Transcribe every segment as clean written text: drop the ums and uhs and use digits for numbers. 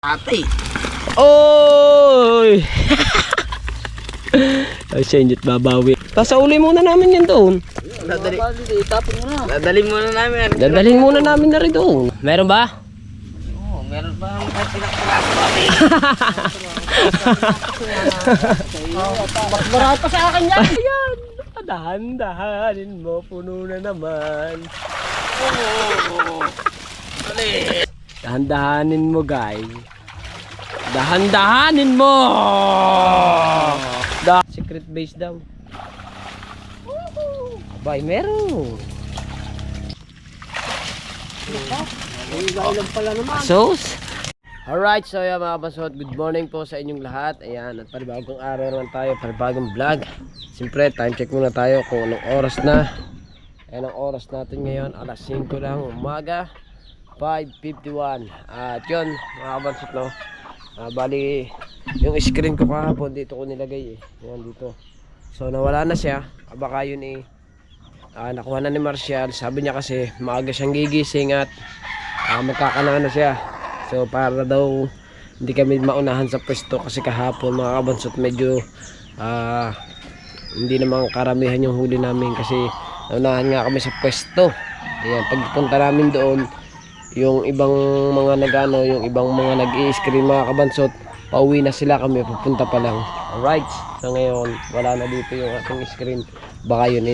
Ate. Oy! Ay, siya hindi babawi. Pasauli muna namin yan doon. Dadalhin muna namin. Dadalhin muna namin na rin doon. Meron ba? Oo, meron pa kahit pinakpulaso kami. Marat pa sa akin yan. Ayan. Dahan-dahanin mo. Puno na naman. Oo. Dali. Dahan-dahanin mo, guys. Dahan-dahanin mo. Secret base daw. Abay, meron. Sos. Alright, so yan mga basot, good morning po sa inyong lahat. Ayan, at panibagong araw naman tayo, panibagong vlog. Siyempre, time check muna tayo kung anong oras na. Ayan ang oras natin ngayon, alas 5 lang umaga, 5:51. At yun, mga kabansot, no? Bali, yung screen ko kahapon dito ko nilagay eh. Ayan dito. So nawala na siya. Baka yun eh, nakuha na ni Marcial. Sabi niya kasi maaga siyang gigising at magkakanaan na siya. So para daw hindi kami maunahan sa pwesto kasi kahapon mga kabansot medyo hindi naman karamihan yung huli namin kasi naunahan nga kami sa pwesto. Ayan, pagpunta namin doon, yung ibang mga nagano, yung ibang mga nag-i-screen mga kabansot, pauwi na sila, kami pupunta pa lang. Alright, so ngayon wala na dito yung ating screen, baka yun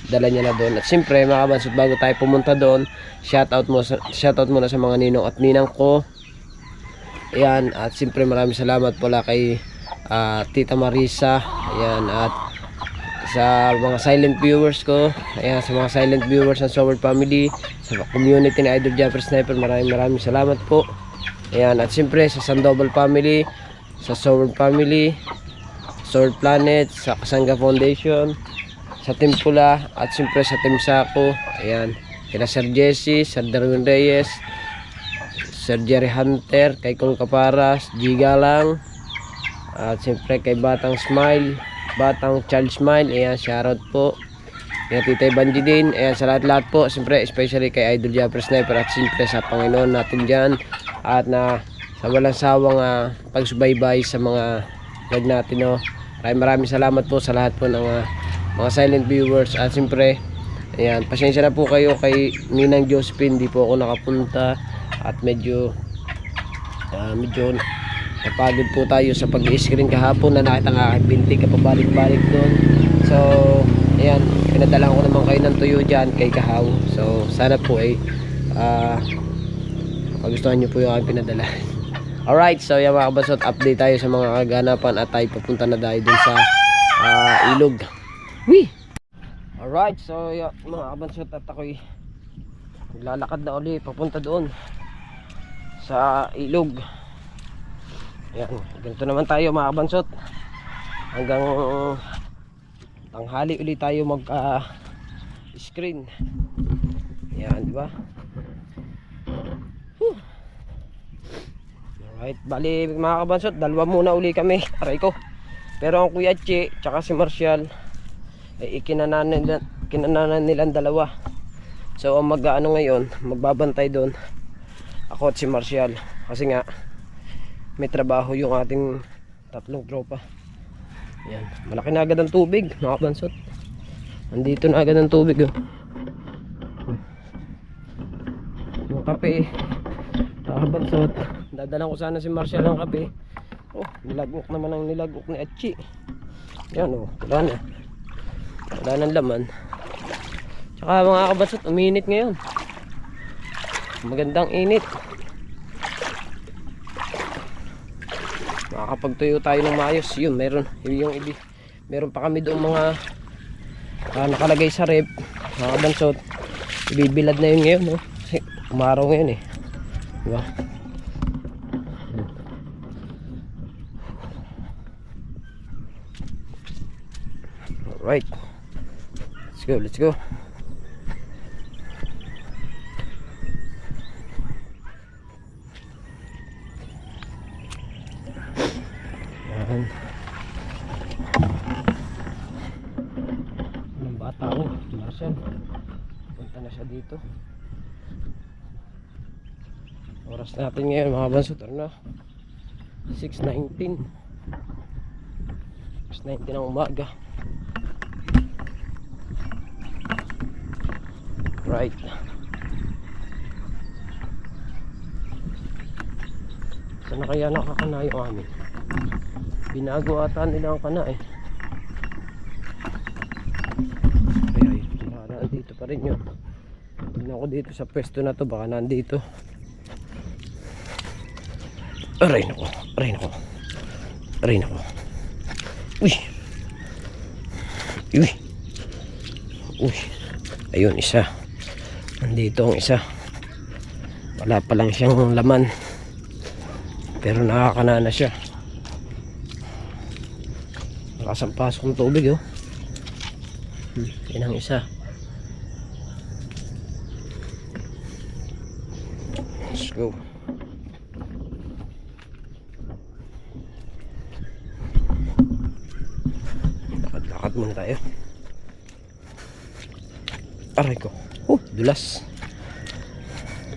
dala niya na doon. At siyempre mga kabansot, bago tayo pumunta doon, shoutout muna sa mga ninong at ninang ko. Ayan, at siyempre maraming salamat pala kay Tita Marisa. Ayan, at sa mga silent viewers ko, ayan, sa mga silent viewers ng Sword Family, sa community ni Idol Jumper Sniper, maraming salamat po. Ayan, at siyempre sa Sandoval Family, sa Sword Family, Sword Planet, sa Kasanga Foundation, sa Team Pula, at siyempre sa Team Sako. Ayan, kina Sir Jesse, Sir Darwin Reyes, Sir Jerry Hunter, kay Kong Kaparas, Gigalang, at siyempre kay Batang Child Smile. Ayan, shoutout po. Ayan, Tita Banji din. Ayan, sa lahat po. Siyempre, especially kay Idol Jumper Sniper at siyempre sa Panginoon natin dyan. At sa walang sawang pagsubaybay sa mga vlog natin. No? Maraming salamat po sa lahat po ng mga silent viewers. At siyempre, ayan, pasensya na po kayo kay Ninang Josephine. Di po ako nakapunta. At medyo napagod po tayo sa pag-i-screen kahapon na nakita ng aking binti kapabalik-balik doon. So ayan, pinadala ko naman kayo ng tuyo dyan kay Kahaw. So sana po ay magustuhan nyo po yung aking pinadala. Alright, so yan mga kabasot, update tayo sa mga kaganapan at tayo papunta na tayo dun sa ilog. Wee! Alright, so yan, mga kabasot, at ako'y maglalakad na ulit papunta doon sa ilog. Ayan, ganito naman tayo mga kabansot. Hanggang tanghali ulit tayo mag screen. Ayan, di ba? Alright, bali mga kabansot, dalawa muna uli kami. Aray ko. Pero ang Kuya Che, tsaka si Marcial ay kinananan nilang dalawa. So ang ngayon, magbabantay doon ako at si Marcial. Kasi nga may trabaho yung ating tatlong tropa. Ayan, malaki na agad ang tubig mga kabansot. Andito na agad ang tubig oh. Yung kape mga kabansot, dadalang ko sana si Marcial ng kape. Oh, nilagok naman ang nilagok ni Achi. Ayan oh, wala nang laman. Tsaka mga kabansot, uminit ngayon. Magandang init. Makakapagtuyo tayo ng maayos. Yun, meron pa kami doon mga nakalagay sa rep mga kabansot. Ibibilad na yun ngayon no? Kasi umaraw ngayon eh, diba? Alright, let's go. Ang bata ko, Marcel, punta na siya dito. Oras Oras natin ngayon mga bansot, ano na? 6:19. 6:19 ng umaga. Right. Saan na kaya nakakana yung amin? Binago ata nila ang kana eh. Ay, baka nandito pa rin yun. Tignan ko dito sa pwesto na to, baka nandito. Aray nako, aray nako, aray nako. Uy, uy, uy. Ayun, isa. Nandito ang isa. Wala pa lang siyang laman, pero nakakana na siya. Nakasampasok ng tubig oh. Yan ang isa. Let's go. Lakad-lakad muna tayo. Aray ko. Dulas.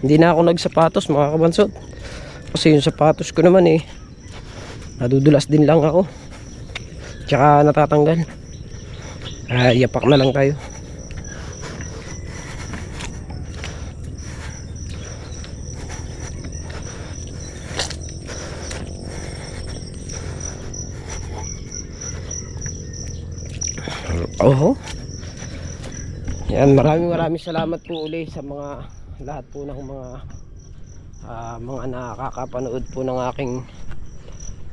Hindi na ako nagsapatos mga kabansot. Kasi yung sapatos ko naman eh, nadudulas din lang ako. Tsaka natatanggal. Yapak na lang tayo. Oho. Yan, maraming salamat po uli sa mga lahat po ng mga nakakapanood po ng aking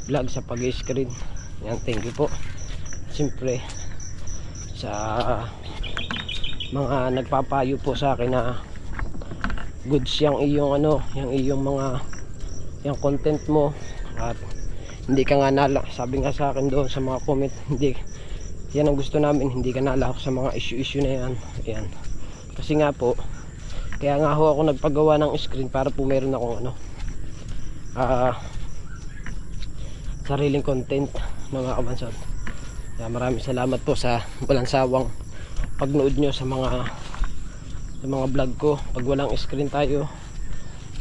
vlog sa pag-screen. Yan, thank you po. Siyempre sa mga nagpapayo po sa akin na goods yung iyong yung iyong mga yung content mo, at hindi ka nga sabi nga sa akin doon sa mga comment, hindi yan ang gusto namin, hindi ka nalahok sa mga issue na yan. Ayan. Kasi nga po, kaya nga ho ako nagpagawa ng screen para po meron akong sariling content mga kabansot. Kaya maraming salamat po sa walang sawang pagnood nyo sa mga vlog ko. Pag walang screen tayo,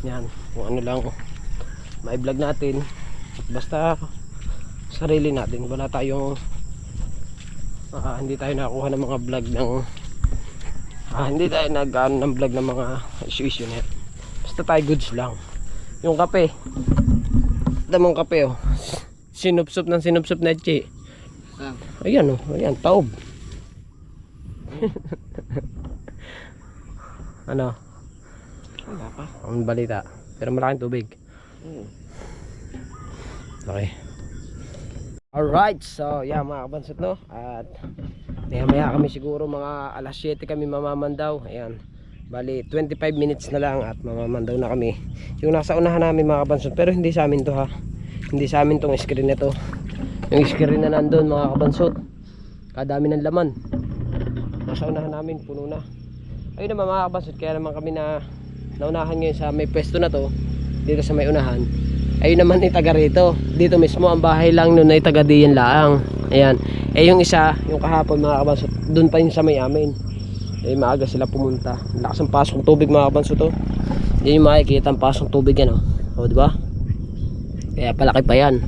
yan, kung ano lang may vlog natin, basta sarili natin, wala tayong hindi tayo nakakuha ng mga vlog ng hindi tayo nag-ano ng vlog ng mga issue na yan. Basta tayo goods lang. Yung kape, damang kape oh, sinupsup na chi. Ayan oh, ayan, taob. Ano? Wala pa. Ang balita, pero malaking tubig. Okay. Alright, so yeah mga kabansot no, at maya kami siguro mga alas 7 kami mamamandaw. Ayan, bali 25 minutes na lang at mamamandaw na kami. Yung nasa unahan namin mga kabansot, pero hindi sa amin to ha, hindi sa amin tong screen na to. Yung screen na nandun mga kabansot, kadami ng laman. Nasa unahan namin, puno na. Ayun naman mga kabansot, kaya naman kami naunahan ngayon sa may pwesto na to, dito sa may unahan. Ayun naman itaga rito. Dito mismo ang bahay lang nun ay taga diyan lang. Ayan. Yung isa, yung kahapon mga kabansot, doon pa yun sa may amin. Maaga sila pumunta. Lakas ang pasok ng tubig mga kabansot to. Yan yung makikita ang pasok ng tubig yan oh. O diba? Kaya palaki pa yan.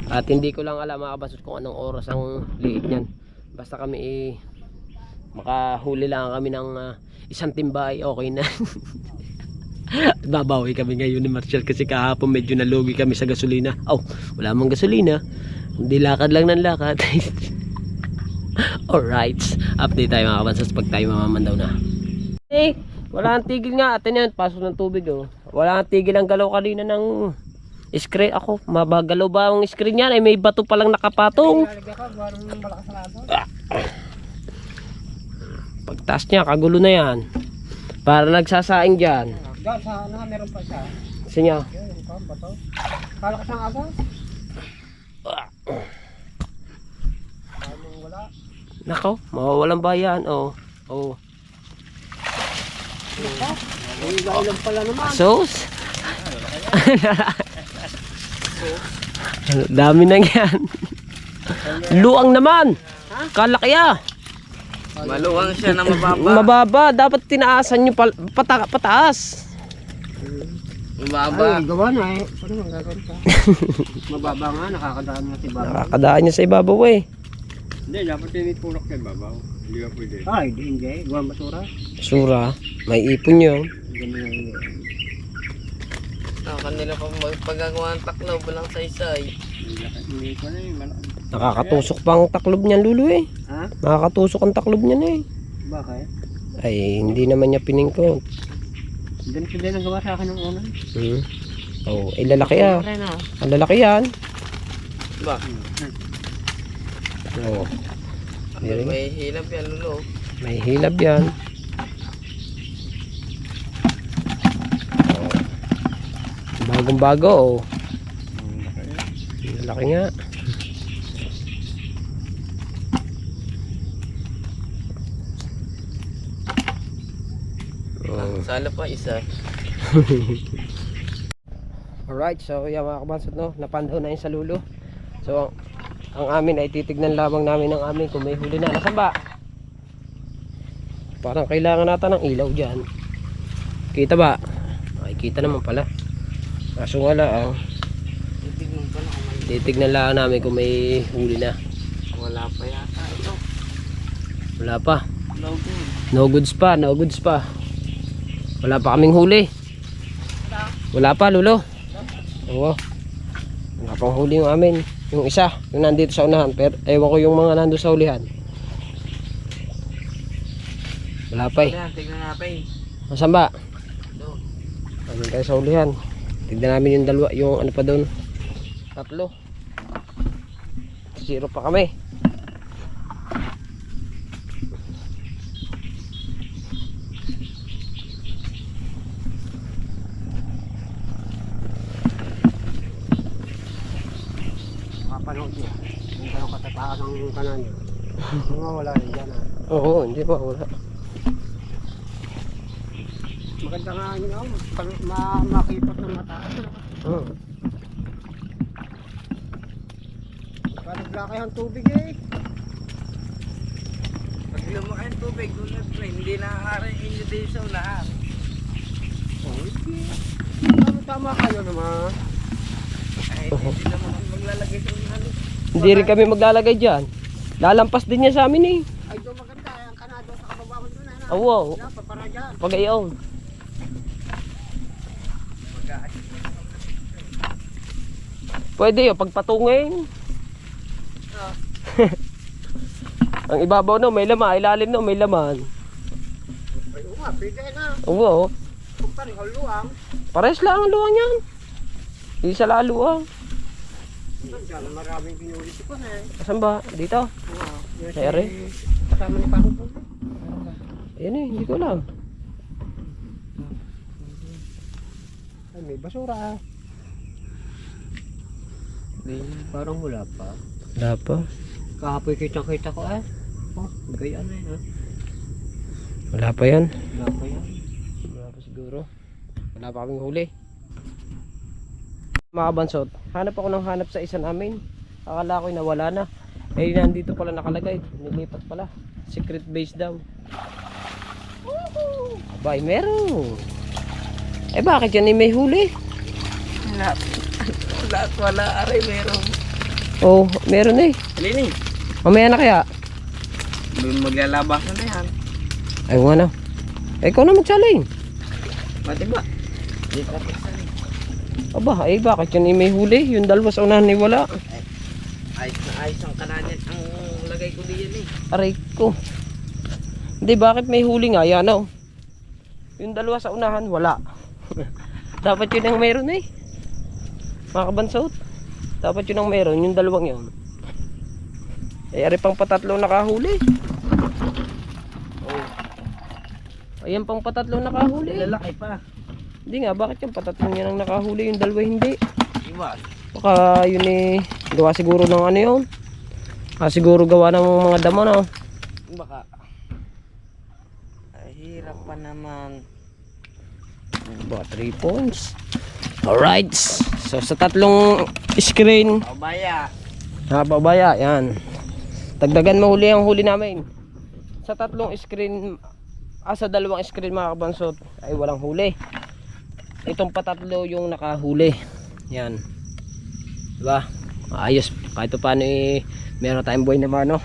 At hindi ko lang alam mga kabansot kung anong oras ang liit yan. Basta kami makahuli lang kami ng isang timbay, okay na. Babawi kami ngayon ni Marshall kasi kahapon medyo nalugi kami sa gasolina. Wala mang gasolina, hindi lakad lang ng lakad. Alright, update tayo mga kabansas pag tayo mamamandaw na. Wala ang tigil nga atin yan, pasok ng tubig oh. Wala ang tigil ang galaw kanina ng screen. Ako, mabagalaw ba ang screen yan? Ay may bato palang nakapatong. Pagtaas niya, kagulo na yan. Para nagsasaing dyan. Sa meron pa siya. Sinya. Kala ka siyang aga? Nako, mawawalang bayan. Oh. Ilang pala naman. Sos. Dami na yan. Luang naman. Kalakya. Maluwang siya na mababa. Mababa, dapat tinaasan nyo pataas. Mababa. Ay, gawa na eh. Paano mang gagawin ka? Mababa nga, nakakadaan na si Baba. Nakakadaan niya sa ibabaw eh. Hindi, dapat tinitulak sa babaw. Hindi ka pwede. Ay, hindi. Gawa basura. Sura, may ipon yun. Ganun nga yun. Kanila pa pagagawa ng taklo, walang saysay. Hindi ko na eh. Nakakatusok pa ang taklob niyan, Lulo eh. Ha? Nakakatusok ang taklob niyan eh. Bakit? Ay, hindi naman niya piningkot. Ganito din ang gawa sa akin ng una. Oh, ay lalaki ah. Pare na. Ang lalaki yan. Ba? Oh, May hilap yan, Lulo. may hilab yan. Oh. Bagong bago oh. Ang lalaki nga. Oh. Sala pa isa. Alright, so yan mga kabansot no, napandaw na yun sa lulo. So ang amin ay titignan lamang namin ng amin kung may huli na. Nasaan ba? Parang kailangan natin ng ilaw dyan. Kita ba? Ay, kita naman pala. Kaso nga lang, Titignan pa na kung may titignan lang namin kung may huli na. wala pa yata. Ito. Wala pa. Logo. No goods pa, no goods pa. Wala pa kaming huli. Wala pa, Lulo. Oo. Wala pang huli yung amin. Yung isa, yung nandito sa unahan. Pero ewan ko yung mga nandito sa ulihan. Wala pa eh. Yan, tignan natin. Nasaan ba? Doon. Ayun tayo sa ulihan. Tignan namin yung dalawa, yung ano pa doon. Tatlo. 0 pa kami. Kapanood niya. Kung gano'ng katapaan ng kanan niyo. Mga wala rin dyan ha. Oo, hindi pa, wala. Maganda nga nyo. Makipot ng mataas. Oo. Naglaki ang tubig eh. Pag lumaki ang tubig, hindi nakakarin inyo din sa unahan. Oh, hindi. Tama kayo naman. Ay, hindi naman kami maglalagay sa unahan. Hindi rin kami maglalagay dyan. Lalampas din niya sa amin eh. Ay, doon maganda. Ang kanado sa kababawan doon. Oo. Wala, papara dyan. Pag ayaw. Pwede yun, pagpatungin. Ang ibabaw no, may laman. Ilalim no, may laman. Ay, oo nga, pwede na. Oo. Kung pareho luwang. Pares lang ang luwang yan. Hindi sa laluwang. Diyan, maraming pinuli ko na eh. Saan ba? Dito? Oo. Sa ere? Kasama ni Pangko. Ayan eh, hindi ko alam. Ay, may basura ah. Parang wala pa. Wala pa. Kahapoy kita ko eh. Oh, gayaan na yun ah. Wala pa yan. Wala pa yan. Wala pa siguro. Wala pa kaming huli. Mga kabansot, hanap ako ng hanap sa isa namin. Akala ko nawala na. Eh nandito pala nakalagay. Nilipat pala. Secret base daw. Abay, meron. Eh bakit yan may huli? Wala, aray, meron. Oh, meron eh. Halini. Mamaya na kaya. Maglalabasan na yan. Ay nga na. Eh, ikaw na magsaling. Mati ba? Di pa pisan. Aba, eh bakit yan may huli? Yung dalawa sa unahan ni wala. Ayos na ayos ang kananyan. Ang lagay ko diyan eh. Aray ko. Hindi, bakit may huli nga? Yan oh. Yung dalawa sa unahan, wala. Dapat yun ang meron eh. Mga kabansot. Dapat yun ang meron, yung dalawang yun. Eh, ari pang patatlo nakahuli. Oh. Ayan pang patatlo nakahuli. Lalaki pa. Hindi nga, bakit yung patatlo niya nang nakahuli, yung dalawa hindi? Iwas. Baka yun eh, gawa siguro ng ano yun. Siguro gawa ng mga damo na. Baka. Ay, hirap pa naman. Ba, 3 points. Alright. So sa tatlong screen, Pabaya. pabaya, yan. Dagdagan mo huli ang huli namin. Sa tatlong screen, sa dalawang screen mga kabansot, ay walang huli. itong patatlo yung nakahuli. Yan. Diba? Ayos. Kahit pa paano meron tayong buhay na mano.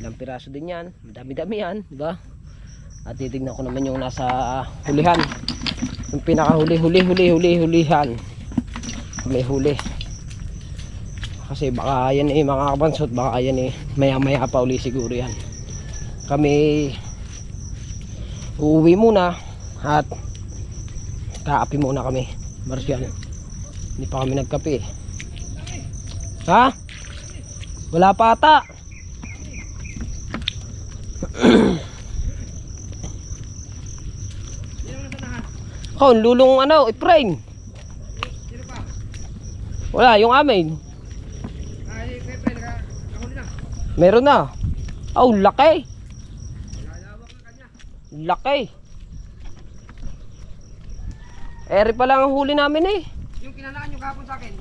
Ilang piraso din yan. Madami-dami yan. Diba? At titignan ko naman yung nasa hulihan. Yung pinaka-hulihan. May huli. Kasi baka yan mga kabansot. Baka yan maya-maya pa uli siguro yan. Kami uuwi muna. At kaapi muna kami. Marsyal. Hindi pa kami nagkape. Ha? Wala pa ata. Oh, lulong Efrain. Wala, yung amin. Meron na. Oh, laki. Laki. Eri pa lang ang huli namin eh. Yung kinanaan nyo kahapon sa akin,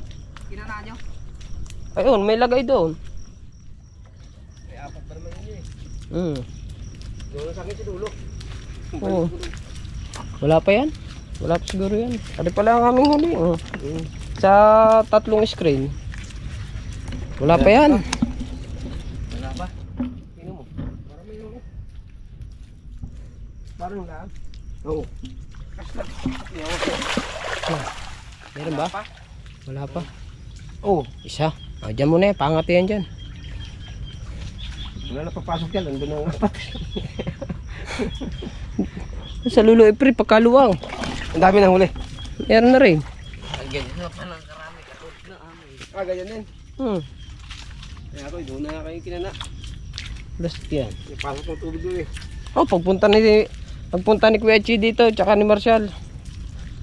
kinanaan nyo? Ayun, may lagay doon. May apat pa naman yun eh. Doon sa akin si Dulo. Oo. Wala pa yan? Wala pa siguro yan. Eri pa lang ang aming huli. Sa 3 screen. Wala pa yan. Wala pa? Tingnan mo. Parang may yun. Parang lang. Oo. Meron ba? Wala pa. Oh, isa. Diyan muna pangat yan dyan. Wala na papasok yan. Andun ang apat. Sa lulo Efrain, pagkaluwang. Ang dami nang huli. Meron na rin. Ganyan na pa ng karami. Katulad na amin. Ganyan din. Kaya ako, doon na kayo kinana. Basta yan. May pasok ng tubig doon eh. Oh, pagpunta ni Kuya Chi dito, tsaka ni Marshall.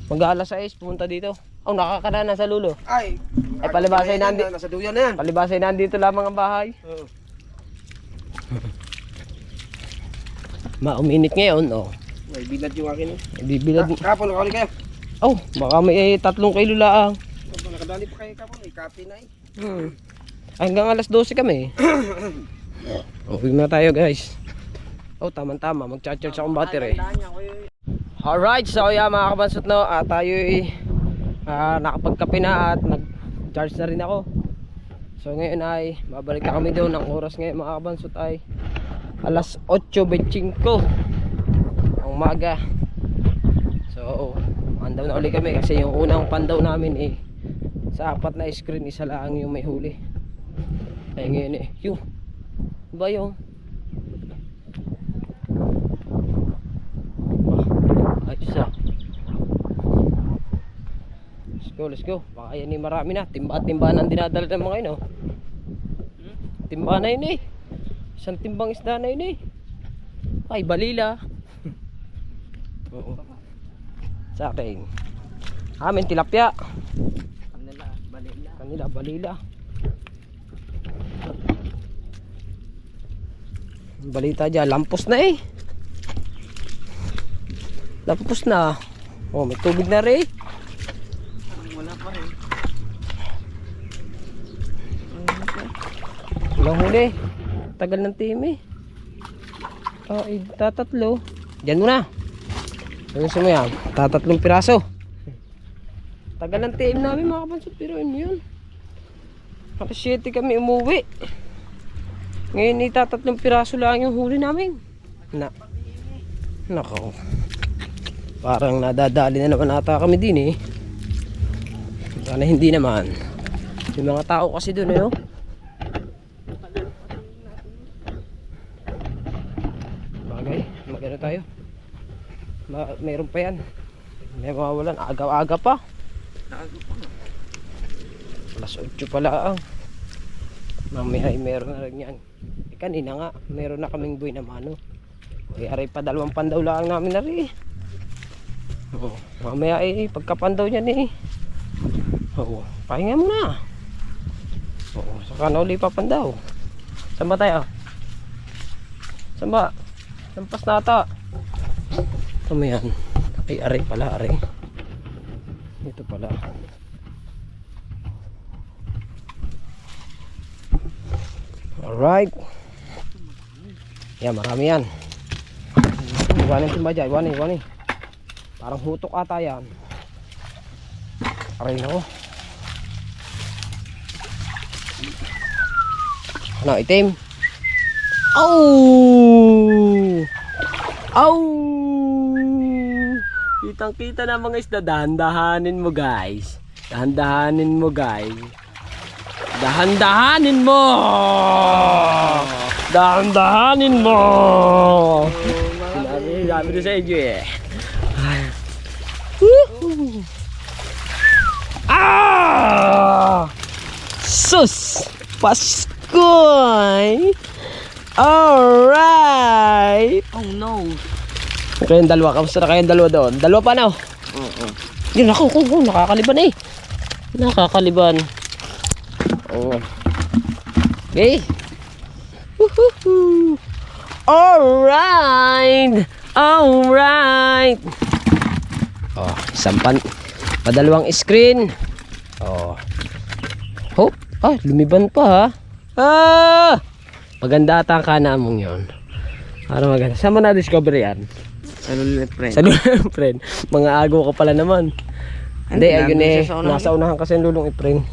Mag-aalas 6, pumunta dito. Oh, nakakana na sa lulo. Ay palibasay nandito. Nasa duyan na yan. Palibasay nandito lamang ang bahay. Oo. Mauminit ngayon, oh. May bilad yung akin eh. Bibilad. Kapon, nakawali kayo. Oh, baka may 3 kilo laang. Nakadali pa kayo kapon. May kape na eh. Hanggang alas 12 kami. Uwi na tayo guys. Oh, tama-tama. Mag-charge akong battery. Alright, so yeah mga kabansot no. Tayo nakapagkape na at nag-charge na rin ako. So ngayon ay babalik na kami doon. Ang oras ngayon mga kabansot ay alas 8:25 ang umaga. So andaw na uli kami kasi yung unang pandaw namin sa 4 na screen isa lang yung may huli. Ay ngayon yung ba yung ayos ah. Let's go. Baka yan marami na. Timba-timba ang dinadala ng mga yun oh. Timba na yun eh. Isang timbang isda na yun eh. Ay balila. Oo. Sa akin amin tilapia. Kanila balila. Balita dyan, lampos na eh. Lampos na. Oh, may tubig na rin. Wala pa rin. Walang huli. Tagal ng team eh. Oh, tatatlo. Diyan muna. Ano mo yan? Tatatlong piraso. Tagal ng team namin mga kabansot. Pero yun. Alas 7 kami umuwi. Ngayon itatatlong piraso lang yung huli namin. Nako. Parang nadadali na naman ata kami din eh. Sana hindi naman. May mga tao kasi doon eh oh. Bagay, magano tayo. Mayroon pa yan. May mawawalan. Aga-aga pa. Alas 8 pala ang. Mamaya ay meron na rin yan. Kanina nga, meron na kaming buhay na mano. Aray pa 2 pandaw lang namin na rin. Mamaya ay pagkapandaw niyan eh. Pahinga muna. Saka na uli papandaw. Saan ba tayo? Saan ba? Lampas na ata. Ito mo yan. Ay aray pala aray. Ito pala. Alright. Yan, marami yan. Iwanin timba dyan, iwanin. Parang hutok ata yan. Aray ako. Ano, itim? Oh! Oh! Kitang-kita na mga isda. Dahan-dahanin mo, guys. Dahan-dahanin mo, guys. Dahan-dahanin mo! Dahan-dahanin mo! Sabi ko sa inyo eh. Ah! Sus! Paskoy! Alright! Oh no! Kayong dalawa, kamusta na kayong dalawa doon? Dalawa pa na oh. Yun ako, nakakaliban eh. Nakakaliban. Oh. Okay. Woohoo! Alright! Alright! Oh, isang padalawang screen. Oh. Hope. Ah, lumiban pa ha. Ah! Maganda ata ang kana mong yun. Para maganda. Saan mo na-discover yan? Sa Lulunit friend. Sa Lulong Friend. Mga agaw ka pala naman. Hindi, ayun eh. Nasa unahan kasi yung Lulong Friend.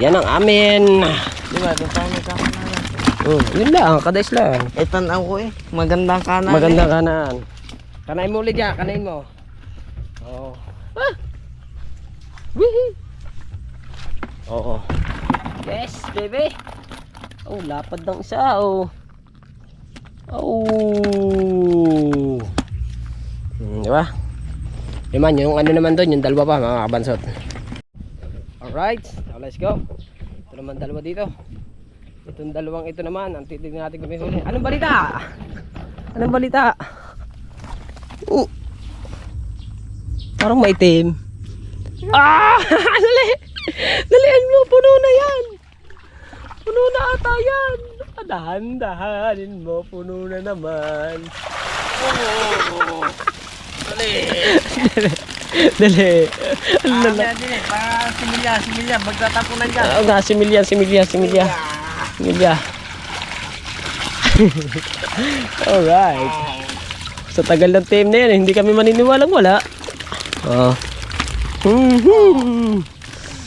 Yan ang amin. Diba, doon tayo nagkakanalan. Yun lang, kadais lang. Eh, tanaw ko eh. Magandang kanan. Magandang kanaan. Kanain mo ulit yan, kanain mo. Oo. Ah! Wihee! Oo. Yes, baby. Oh, lapad ng isa, oh. Oh. Di ba? Yaman, yung ano naman doon, yung dalawa pa, mga kabansot. Alright, so let's go. Ito naman dalawa dito. Itong dalawang ito naman, ang titignan natin kung may huli. Anong balita? Anong balita? Parang maitim. Ah! Dali! Dalian mo, puno na yan! Puno na ata yan! Dahan-dahanin mo, puno na naman. Oh! Dali! Dali! Dali! Para similya, magtatapunan dyan. Oo nga, similya. Alright. Sa tagal ng team na yan, hindi kami maniniwalang wala. Oh.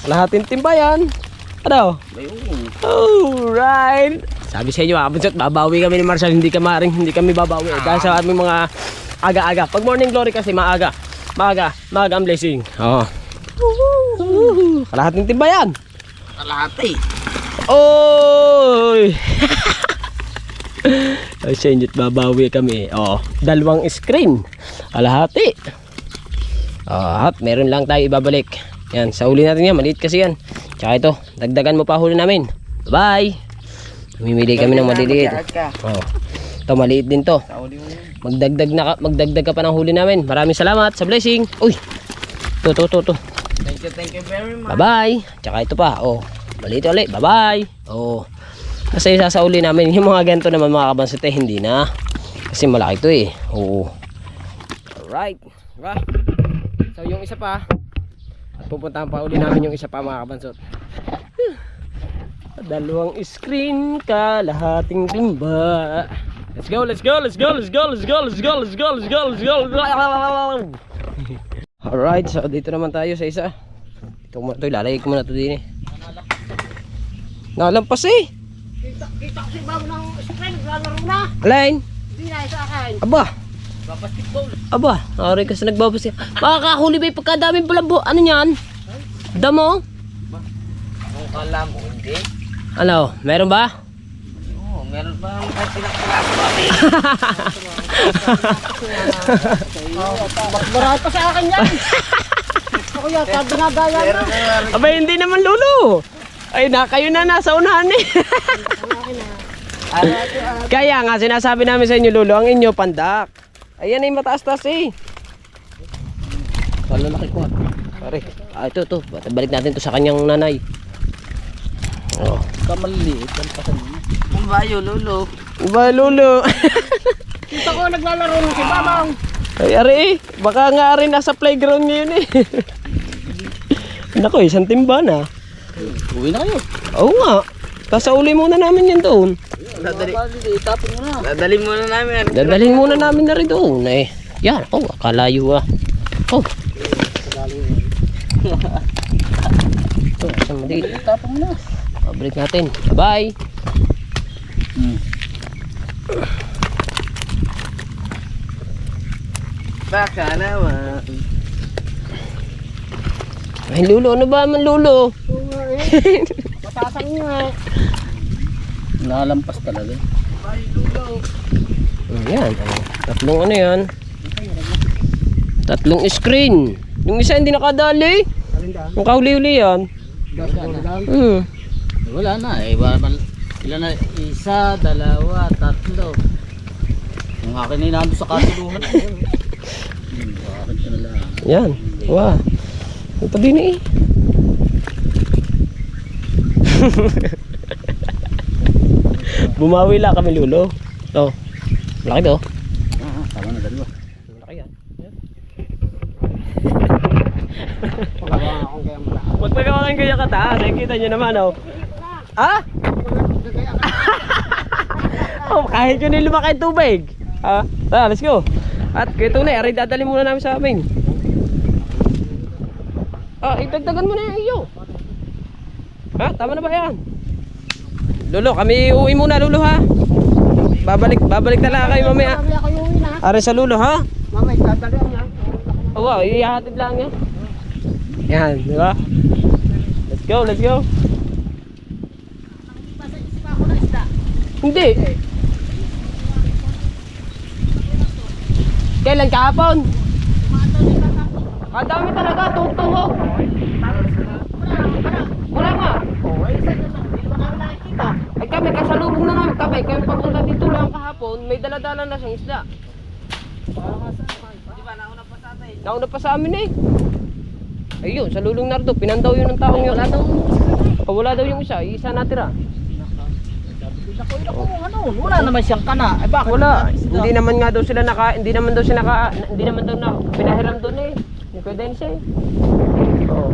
Lahating team ba yan? Ano? Alright. Sabi sa inyo, babawi kami ni Marshall, hindi kami babawi. Dahil sa aming mga aga-aga. Pag morning glory kasi maaga ang blessing. Oh. Kalahating team ba yan? Kalahati. Oy! Ay sa inyo't babawi kami. Oh, dalawang screen. Kalahati. At meron lang tayo ibabalik. Yan, sa huli natin yan, maliit kasi yan. Tsaka ito, dagdagan mo pa huli namin. Bye! Mamimili kami ng maliliit. Oh. Ito, maliit din to. Magdagdag ka pa ng huli namin. Maraming salamat sa blessing. Uy! Ito. Thank you very much. Bye-bye! Tsaka ito pa, oh. Maliit ulit, bye-bye! Oh. Kasi sasauli namin, yung mga ganito naman mga kabansot eh, hindi na. Kasi malaki ito eh. Oo. Alright. Diba? So yung isa pa, at pupuntahan pa uli namin yung isa pa mga kabansot. Dalawang screen, kalahating timba. Let's go. Alright, so dito naman tayo sa isa. Ito ilalagay ko muna ito din eh. Nalampas eh. Kita ko si bago ng screen, lalaro na. Alain? Hindi na isa akin. Aba. Basketball. Aba, nari kasi nagbabasik. Makakahuli ba yung pagkadaming bulambo? Ano yan? Damo? Kung kala mo hindi. Ano, meron ba? Oo, meron pa ang pinakalaso kami. Marami pa sa akin yan. Ako yata, binagaya na. Aba, hindi naman lulo. Ay, kayo na nasa unahan eh. Kaya nga, sinasabi namin sa inyo, lulo, ang inyo pandak. Ayan ay mataas-taas eh. Lalaki ko. Pare. Ito. Balik natin to sa kanyang nanay. Oh. Kamaliit. Ang bayo, lolo. Ba, lulo. Kita ko naglalaro na si Babang. Ay, ari eh. Baka nga rin nasa playground ngayon eh. Nako, isang timba na. Uwi na kayo. Oo nga. Kasauli muna namin yan doon. Dadalhin muna namin. Dadalhin muna namin na rin doon eh. Yan. Oh, akalayo ah. Oh. Ito, saan mo dito? Tapos mo na. Balik natin. Bye! Baka naman. Ay, lulo. Ano ba man lulo? Matasang nga. Nalampas talaga. Ayan. Tatlong ano yan? Tatlong screen. Yung isa hindi nakadali. Yung kahuli-huli yan. Wala na eh. Ilan na? Isa, dalawa, tatlo. Yung akin na inando sa katulungan. Akin ka na lang. Yan. Wah. Ito din eh. Bumawi lang kami lulo. Ito. Malaki to. Tama na dalawa. Malaki yan. Pagkawa akong kaya mula. Huwag magawakan kayo kataas. Nakikita nyo naman oh. Ah? Oh, kahit yun yung lumaki tubig. Ha? Tara, let's go. At kaya tunay, aray dadali muna namin sa amin. Ah, itagdagan mo na yung iyo. Ha? Tama na ba yan? Lolo, kami uwi muna lolo ha. Babalik na lang kayo mamaya. Mamaya kayo uwi na. Aray sa lolo ha. Mamay, tatalian niya. Oo, ihahatid lang yan. Yan, di ba? Let's go, let's go. Hindi. Kailan kahapon? Kadami talaga, tungtungo. Wala nga. Ay kami, kasalubong na namin kami. Kami papunta dito lang kahapon, may daladala na siyang isda. Nauna pa sa amin eh. Ayun, sa Lulong Nardo, pinandaw yun ng taong yun. Wala daw yung isa, isa natira. Wala naman siyang kana. Ay bakit? Wala. Hindi naman nga daw sila hindi naman daw na pinahiram doon eh. Hindi pwede yun siya eh. Oo.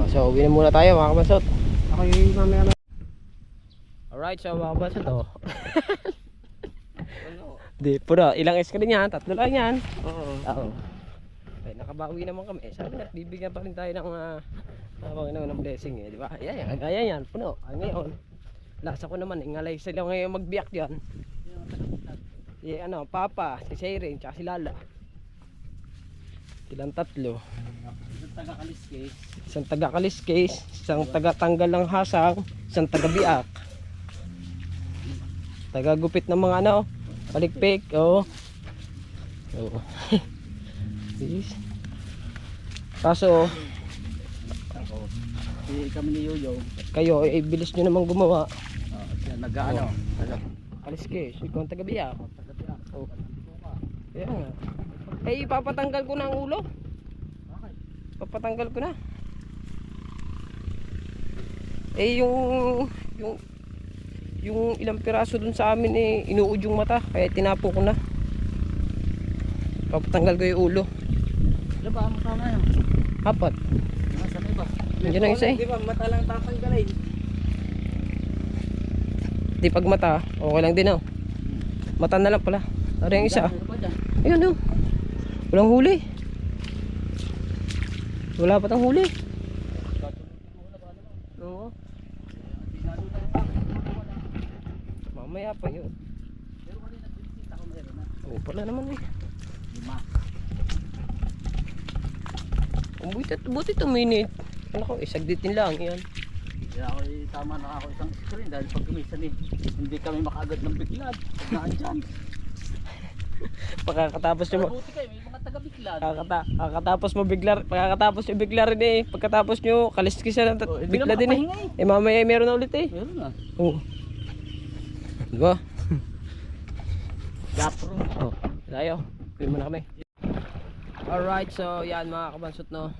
So, uwi na muna tayo mga kabasot. Ako yung mamaya na. Alright, so mga kabasot oh. Di, puro. Ilang screen yan? Tatlo lang yan. Oo. Ay, nakabawi naman kami. Sabi na, bibigyan pa rin tayo ng ng blessing eh, di ba? Ayan, kagaya yan, puno. Ay, ngayon, lasa ko naman, ingalay sila ngayon magbiyak dyan. Si Papa, si Seirin, tsaka si Lala. Silang tatlo. Isang taga-kaliskis, isang taga-tanggal ng hasang, isang taga-biak. Taga-gupit ng mga palikpik, oo. Oo. Kaso, Kami ni Yoyo. kayo, bilis nyo naman gumawa. Nag-ano? Kaliskis, ikaw ang taga-biak. Oh. Kaya nga. Eh, papatanggal ko na ang ulo. Papatanggal ko na. Eh, yung ilang piraso dun sa amin eh, inuud yung mata. Kaya tinapo ko na. Papatanggal ko yung ulo. Ano ba? Ang tama yan? Apat. Nasaan na iba? Nandiyan ang isa eh. Di ba mata lang tatanggalin? Di pag mata, okay lang din oh. Mata na lang pala. Tara yung isa. Ayun oh. Walang huli. Wala pa tang huli. Oo. Mamaya pa yun. Oo pala naman eh. Buti 2 minute. Ano ko, isagditin lang yan. Kaya ako tama na ako isang screen dahil pag kumisan hindi kami makaagad ng biglad. Pagkaan dyan. Pagkatapos nyo Buti kayo, may mga taga-biglad. pagkatapos nyo bigla rin eh. Pagkatapos nyo kaliskisan ng bigla din eh. Eh mamaya meron na ulit eh. Meron na. Oo. Diba? Gapro. Oh, tayo. Pili muna kami. Alright, so yan mga kabansot no.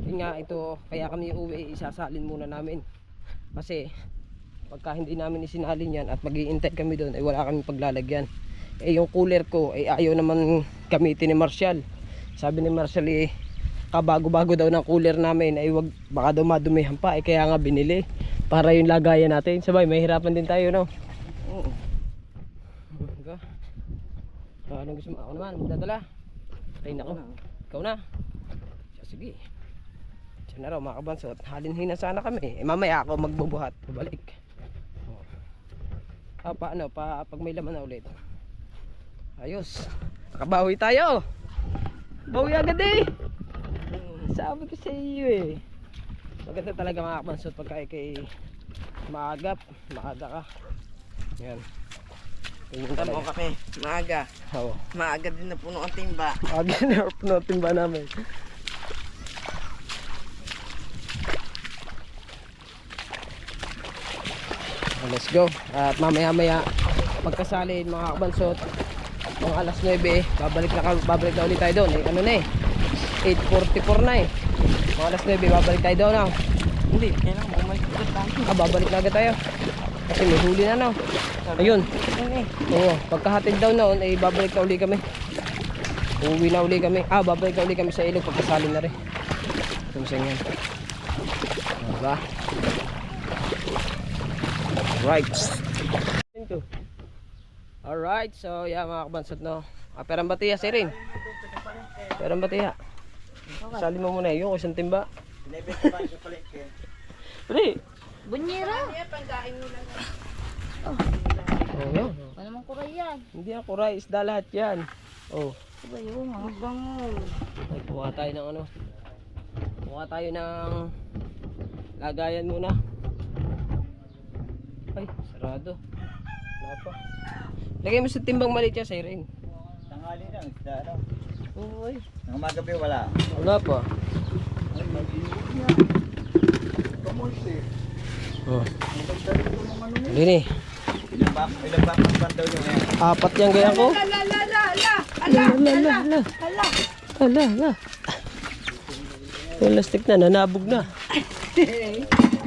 Yun nga ito, kaya kami uwi, isasalin muna namin. Kasi pagka hindi namin isinalin yan at mag-iintay kami doon ay wala kaming paglalagyan. Eh yung cooler ko ay ayaw naman gamitin ni Marshall. Sabi ni Marshall eh kabago-bago daw ng cooler namin ay wag, baka daw madumihan pa, eh kaya nga binili para yung lagayan natin. Sabay mahirapan din tayo no. Oo. Anong gusto mo? Ako naman, magdadala. Ay nako. Ikaw na. sige. Diyan na raw mga kabansot. Halinhin na sana kami. Mamaya ako magbubuhat. Pabalik. Paano? Pag may laman na ulit. Ayos. Nakabawi tayo. Bawi agad eh. Sabi ko sa iyo eh. Maganda talaga mga kabansot pagka kay maaga ka. Yan. Tamo kami, maaga. Oo. Maaga din na puno ang timba. Aga na puno ang timba namin. Let's go. At mamaya pagkasalin mga kabansot, mga alas 9, babalik na ulit tayo doon. Ano na eh, 8:44 na eh. Mga alas 9, babalik tayo doon. No? Hindi, kailangan bumalik ulit tayo. Babalik na agad tayo. Kasi may huli na no. Ayun. Oo, pagkahatid daw noon ay babalik na uli kami. Uuwi na uli kami. Babalik na uli kami sa ilog pagkasalin na rin. Tumusing yan. Diba? Alright, so yeah mga kabansot no. Perang batiya si Rin. Perang batiya. Sali mo muna yung isang timba. Pre, Bunyera. oh yun. Ano naman kuray yan? Hindi ako kuray, isda lahat yan. Oh, Diba yun? Hanggang ay kuha tayo ng ano. Kuha tayo ng lagayan muna. Ay, sarado. Wala pa. Lagay mo sa timbang maliit yan sa Rin. Tanghali lang, isda ano. Oo, ay. Nang magabi wala. Wala pa. Oh. Ini. Ilang ba ang bandaw yung yan? 4 yang gaya ko. Ala. Plastic na, nanabog na.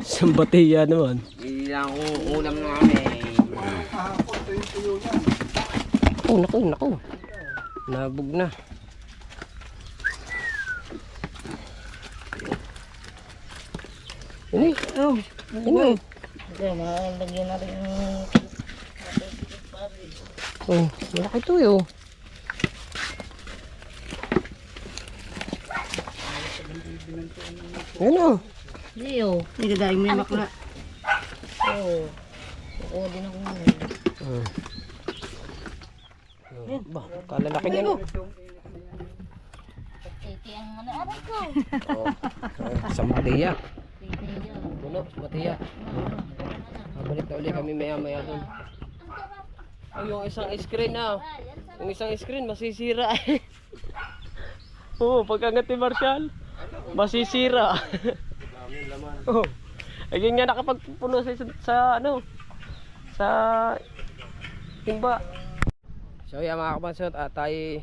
Sambatiya naman. Ilang ulam na kami. Oh, naku. Nabog na. Ini. Ini. Kaya malagyan natin yung Oh, malaki ito eh. Ano? Leo. Hindi dahil may makla. Oo. Oo din ako ngayon. Ba, kalalaki niya no. Titi ang ano aray ko. Oh, sa Matiya. Titi yun. Puno, sa Matiya. Balik na ulit kami maya dun. Ay, yung isang screen na. Yung isang screen masisira. Oo, pagkangat ni Marshall, masisira. Oo. Ayun nga nakapagpuno sa ano, sa timba. So yan mga kabansot, tayo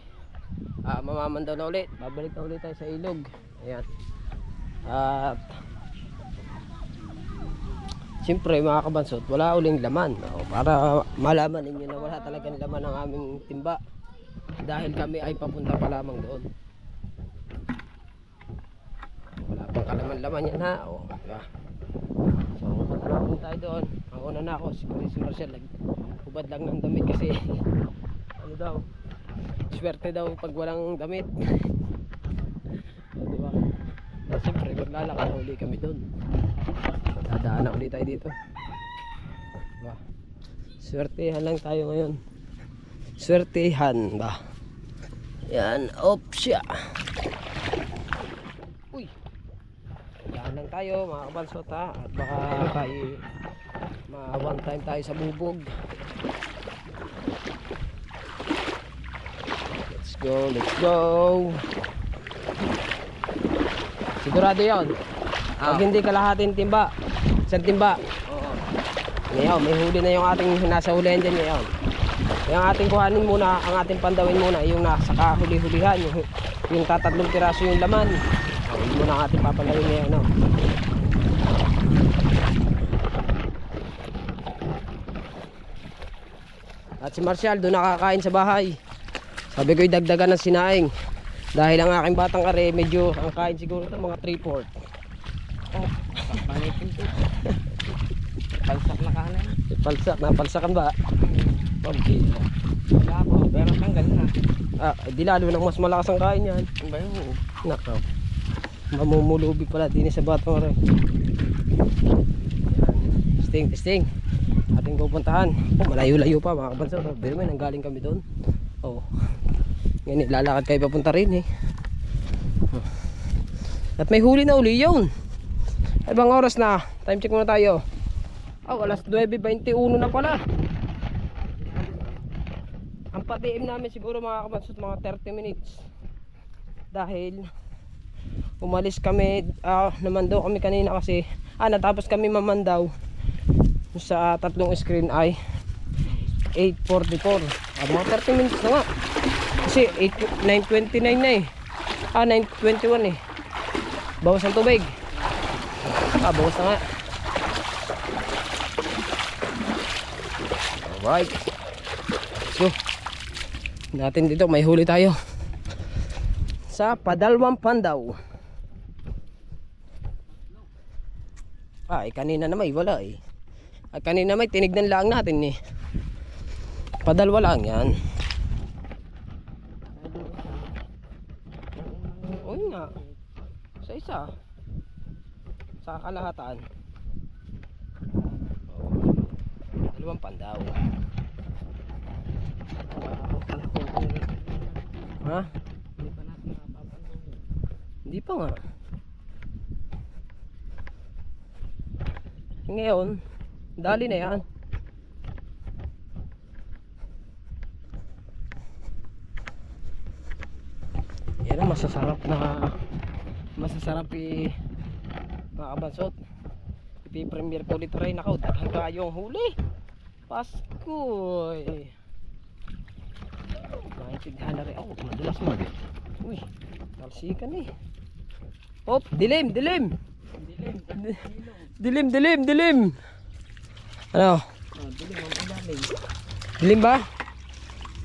mamamandaw na ulit. Babalik na ulit tayo sa ilog. Ayan. At siyempre mga kabansot, wala uling laman. Para malaman ninyo na wala talagang laman ang aming timba. Dahil kami ay papunta pa lamang doon. Wala pang kalaman-laman yan ha. Diba? So punta na tayo doon. Ang una na ako, si Marcel, hubad lang ng damit kasi ano daw, swerte daw pag walang damit. So, diba? At siyempre maglalakad uli kami doon. Dadaan na ulit tayo dito. Diba? Swertehan lang tayo ngayon. Swertehan ba? Yan, opsya. Uy. Dadaan lang tayo mga kabansot ha. At baka tayo one time tayo sa bubog. Let's go. Sigurado yun. Pag hindi kalahating timba, isang timba. Oo. Ngayon, may huli na yung ating nasa hulihan dyan ngayon. Yung ating kuhanin muna, ang ating pandawin muna, yung nasa kahuli-hulihan, yung tatatlong piraso yung laman. Yun muna ang ating papandawin ngayon. No? At si Marshall doon nakakain sa bahay. Sabi ko idagdagan ng sinaing. Dahil ang aking batang are, medyo ang kain siguro ito mga 3/4. Oh, panitin to. Palsak na kanan. Napalsakan ba? Okay. Wala po, pero tanggal na. Di lalo nang mas malakas ang kain yan. Ang bayo. Nakaw. mamumulubi pala din sa batong rin. Testing. Ating pupuntahan. Oh, malayo-layo pa mga kabanso. Pero may nanggaling kami doon. Oh. Ngayon lalakad kayo papunta rin eh. At may huli na uli yun. Ibang oras na. Time check muna tayo. Oh, alas 9:21 na pala. Ang pa-DM namin siguro mga kabansot mga 30 minutes. Dahil umalis kami naman daw kami kanina kasi natapos kami mamandaw sa tatlong screen ay 8:44. Mga 30 minutes na nga. Kasi 9:29 na eh. 9:21 eh. Bawas ang tubig. Bawas na nga. Alright. So, natin dito may huli tayo sa Padalwang Pandaw. Kanina na may wala eh. Kanina may tinignan lang natin eh. Padalwa lang yan. Oo nga. Sa isa. Sa kalahatan. Dalawang Pandaw. Ha? Hindi pa nga. Ngayon, dali na yan. Yan ang masasarap mga kabansot. Ipi-premier ko ulit rin ako. Dahil kayong huli. Pasko eh. Maintindihan na rin ako. Madulas mo. Uy, talsikan eh. Hop, dilim. Ano? Dilim ba?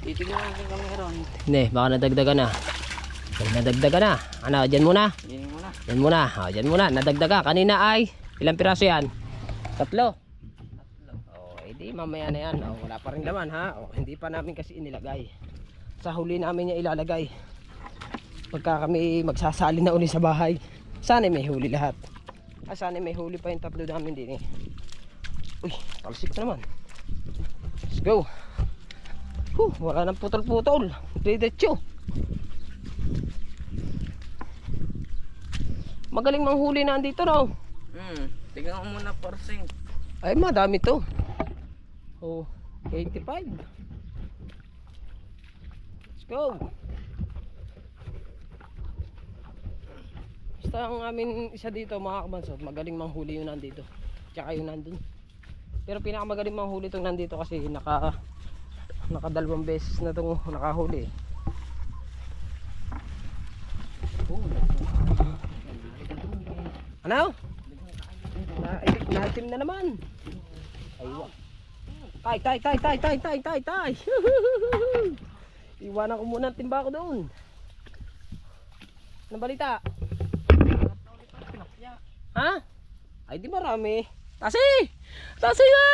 Titignan ko kung meron. Hindi, baka nadagdagan na. Ano, dyan muna. Dyan muna. Nadagdaga. Kanina ay ilang piraso yan? 3. Di mamaya na yan. Wala pa rin laman ha. Hindi pa namin kasi inilagay. Sa huli namin niya ilalagay. Pagka kami magsasali na uli sa bahay. Sana may huli lahat. Sana may huli pa yung 3 namin din eh. Uy, talsik na naman. Let's go. Wala nang putol-putol. Diretso. Magaling manghuli na andito no. Tignan ko muna porsing. Ay madami to. 85. Let's go. Basta ang amin isa dito mga kabansot, magaling manghuli yun nandito. Tsaka yun nandun. Pero pinakamagaling manghuli itong nandito kasi nakadalawang beses na itong nakahuli. Ano? Naitim na naman. Aywa. Tay. Iwanan ko muna ang timba ko doon. Ano balita? Ha? Ay di marami. Tasi na!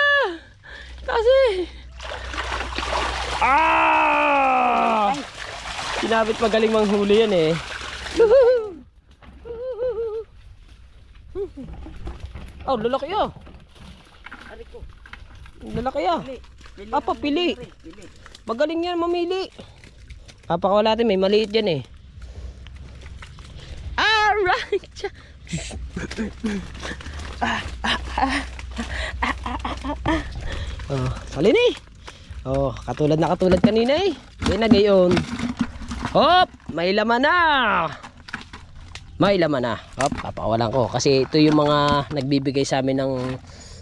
Kinabit magaling manghuli yan eh. Lalaki oh. Lalaki ah. Pili. Magaling yan mamili. Kapakawala natin may maliit yan eh. Alright. Salin eh. Katulad kanina eh. Kaya na gayon. Hop, may laman na. Hop, papakawalan ko kasi ito yung mga nagbibigay sa amin ng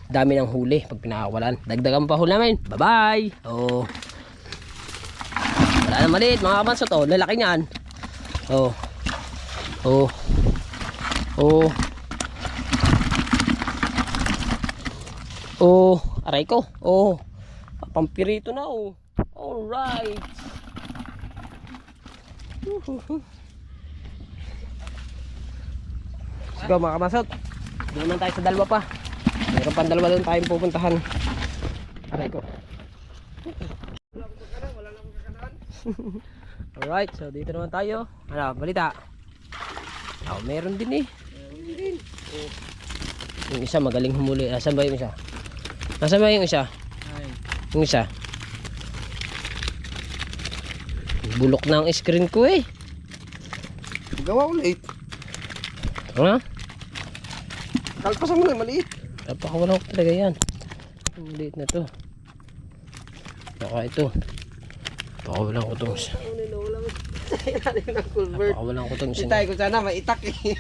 dami ng huli pag pinakawalan. Dagdagan pa huli namin. Bye-bye. Wala na maliit mga kabansot. Lalaki niyan. Aray ko. Pampirito na Alright. Let's go mga kabansot. Hindi naman tayo sa dalawa pa. Meron pang dalawa doon tayong pupuntahan. Aray ko. Alright, so dito naman tayo. Ano, balita? Oh, meron din eh. Yung isa magaling humuli. Nasaan ba yung isa? Nasaan ba yung isa? Yung isa. Bulok na ang screen ko eh. Gawa ulit. Ha? Kalpasan mo na, maliit. Napakawala ko talaga yan. Ang liit na to. Baka ito. Napakawalan ko itong isa. Napakawalan ko itong isa. Hintay ko sana, maitak eh.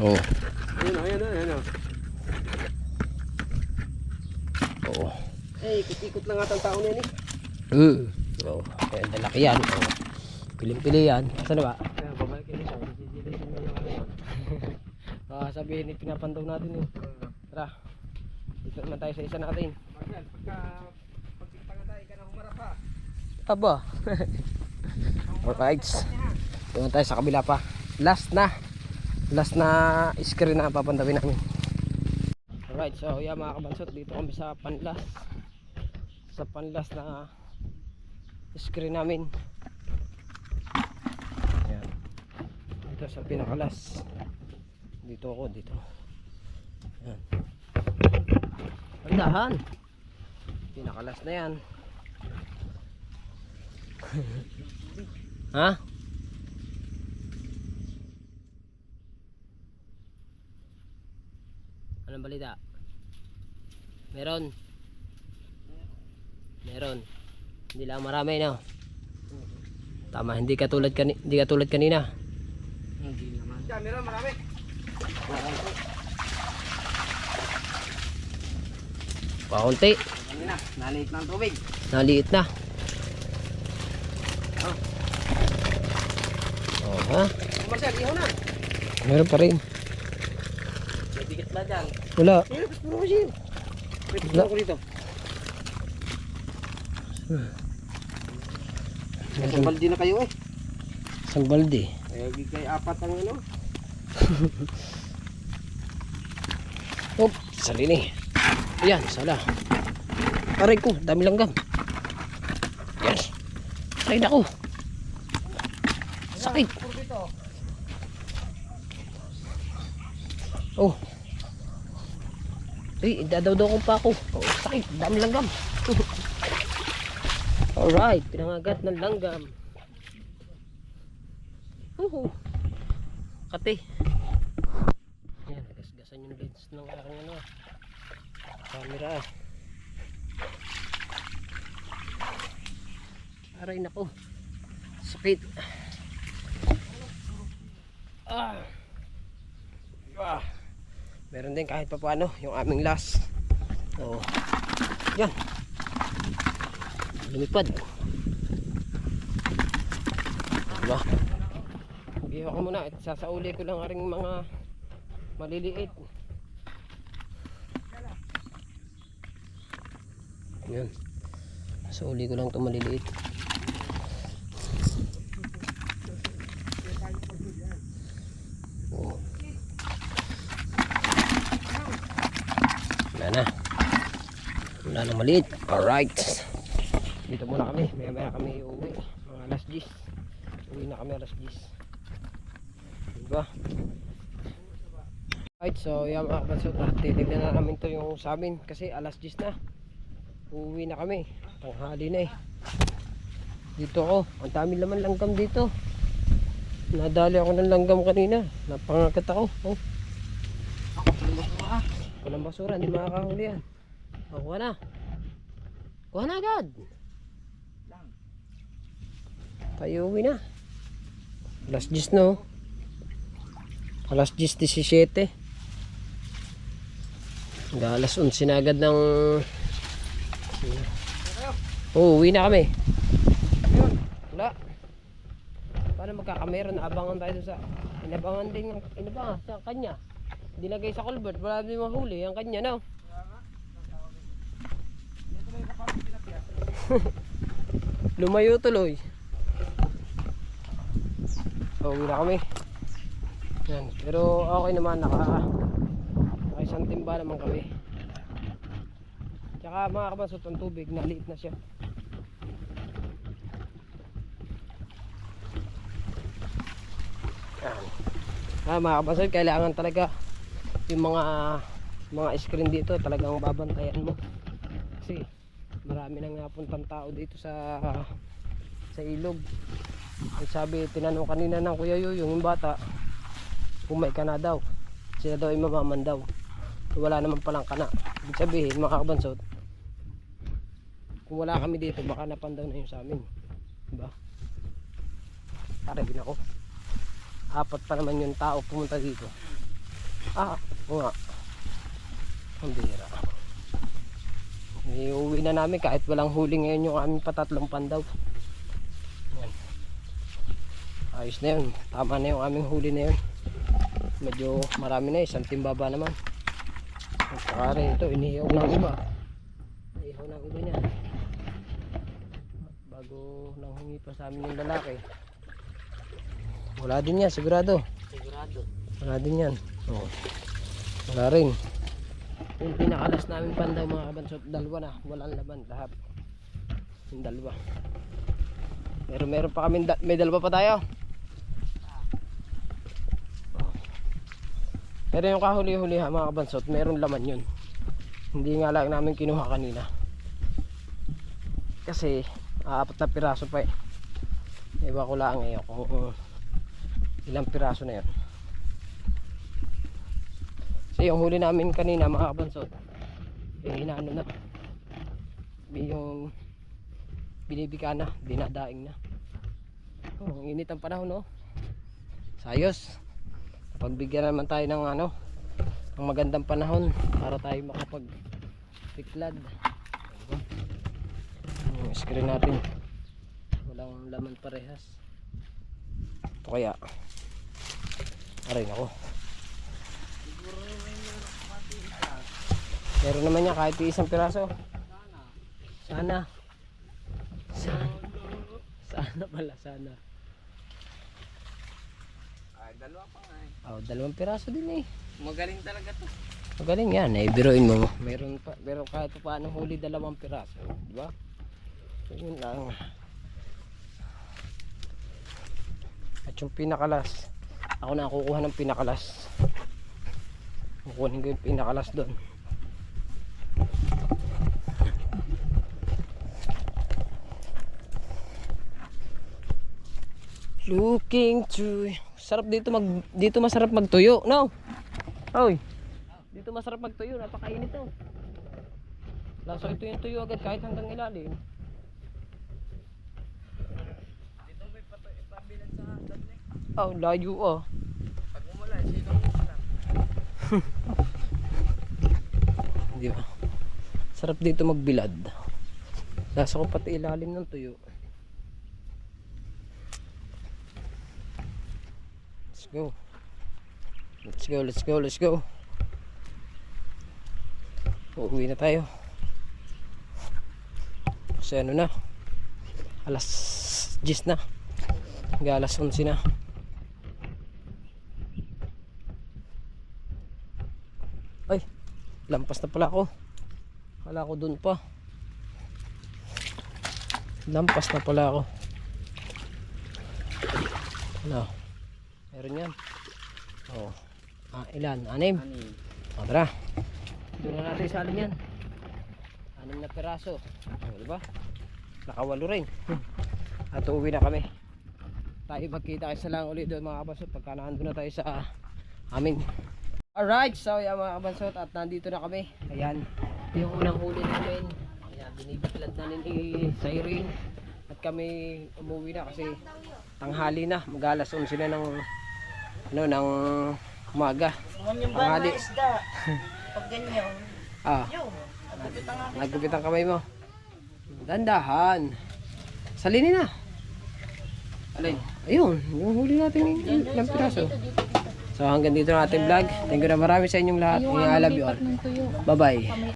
Oo. Ayan. Oo. Eh, ikot-ikot lang atang tao na yan eh. Oo. Kaya dalaki yan. Oo. Piling-pili yan. Saan na ba? Baka sabihin ni pinapandaw natin eh. Tara. Dito naman tayo sa isa natin. Pagkita nga tayo, ikaw na humarap ha. Aba. Alright. Doon tayo sa kabila pa. Last na screen na papandawin namin. Alright, so yeah mga kabansot, dito kami sa panlas. Sa panlas na screen namin. Ayan. Dito sa pinakalas. Dito ako, dito. Ayan. Pandahan. Pinakalas na yan. Ha? Anong balita? Meron. Hindi lang marami, no? Tama, hindi katulad kanina. Hindi naman. Diyan, meron marami. Paunti. Kanina, naliit ng tubig. Naliit na. Oh, ha? Marcel, ihaw na. Meron pa rin. May bigat ba dyan? Wala. Puro kasi yun. May puro ko dito. Isang baldi na kayo eh. Isang balde. Eh, bigay apat ang ano. Oh, salini. Ayan, sala. Aray ko, dami langgam. Yes. Aray na ko. Sakit. Oh. Ay, dadaw-daw ko pa ako. Oh, sakit, dami langgam. Alright, pinangagat ng langgam. Kati. Ayan, nagasgasan yung lens ng aking ano, camera. Aray nako. Sakit. Ah. Meron din kahit pa paano yung aming last. Oh. Yan. Lumipad. Diba? Iiwa ko muna at sasauli ko lang aring mga maliliit. Yan. Sauli ko lang itong maliliit. Oh. Wala na. Wala na maliit. Alright. Dito muna kami. Maya kami uuwi. Mga alas 10. Uwi na kami alas 10. Diba? Alright, so yan mga kabansot. Titignan na namin to yung sa amin. Kasi alas 10 na. Uuwi na kami. Tanghali na eh. Dito ako. Ang dami laman langgam dito. Nadali ako ng langgam kanina. Napangagat ako. Oh. Walang basura. Hindi makakahuli yan. Oh, kuha na. Kuha na agad. Tayo uwi na. Alas 10 no. Alas 10:17. Alas 11 na agad ng... Oh, uwi na kami. Wala. Paano magkakamera? Naabangan tayo sa... Inabangan din yung... Inabangan sa kanya. Dilagay sa culvert. Wala din mahuli. Ang kanya, no? Lumayo tuloy. So, uwi na kami. Yan. Pero okay naman. Isang timba naman kami. Tsaka mga kabansot, ang tubig. Naliit na siya. Mga kabansod, kailangan talaga yung mga screen dito talagang babantayan mo. Kasi marami nang napuntang tao dito sa ilog. At sabi, tinanong kanina ng Kuya Yoyo, yung bata, kung may kana daw. Sila daw ay mamaman daw. Wala naman palang kana. Ibig sabihin, mga kabansod, kung wala kami dito, baka napandaw na yun sa amin. Diba? Paragin ako. 4 pa naman yung tao pumunta dito. Oo nga. Ang bihira. Iuwi na namin kahit walang huli ngayon yung aming patatlong pandaw. Yan. Ayos na yun. Tama na yung aming huli na yun. Medyo marami na, isang timbaba naman. At saka rin ito, inihaw ng iba. Inihaw ng iba niya. Bago nang hingi pa sa amin yung lalaki. Wala din yan, sigurado. Wala din yan. Wala rin. Yung pinakalas namin pandaw mga kabansot, 2 na. Walang laman, lahat. Yung 2. Meron pa kami, may 2 pa tayo. Pero yung kahuli-huli ha mga kabansot, meron laman yun. Hindi nga lang namin kinuha kanina. Kasi 4 na piraso pa eh. Ewan ko lang ngayon kung ilang piraso na yun. So yung huli namin kanina mga kabansot, inaano na, yung binibika na, dinadaing na. Ang init ang panahon, no? Sayos. Pagbigyan naman tayo ng ng magandang panahon para tayo makapag-tiklad. Yung screen natin walang laman parehas. Ito kaya aray nako, meron naman niya kahit isang piraso. Sana pala. Dalawa pa nga eh. 2 piraso din eh. Magaling talaga to. Magaling yan eh, biruin mo. Meron kahit pa paano huli 2 piraso, di ba? Yun lang. At yung pinakalas, ako na kukuha ng pinakalas. Kukunin ko yung pinakalas doon. Looking through. Sarap dito dito masarap magtuyo, no? Oy. Dito masarap magtuyo, napakainit to. Lasa ito yung tuyo agad kahit hanggang ilalim. Dito may pabilan sa dami. Layo oh. Pag umula, silong umula. Di ba? Sarap dito magbilad. Lasa ko pati ilalim ng tuyo. Let's go. Uuwi na tayo. Kasi ano na, alas 10 na. Hanggang alas 11 na. Ay, lampas na pala ako. Kala ko dun pa. Lampas na pala ako. Ano? Meron yan. Ilan? 6? Tara. Doon na natin salin yan. 6 na peraso. Diba? Naka-8 rin. At uuwi na kami. Tayo magkita kayo sa lang ulit doon mga kabansot pagka nandun na tayo sa amin. Alright, so yan mga kabansot, at nandito na kami. Ayan, yung unang huli namin. Ayan, binibiklad na ni Cyrene. At kami umuwi na kasi tanghali na. Mag-alas 11 na ng umaga. Tanghali. Pag ganyan. Nagupit ang kamay mo. Dandahan. Salinin na. Alin? Ayun, yung huli natin ng piraso. So hanggang dito na ating vlog. Thank you na marami sa inyong lahat. I love you all. Bye bye.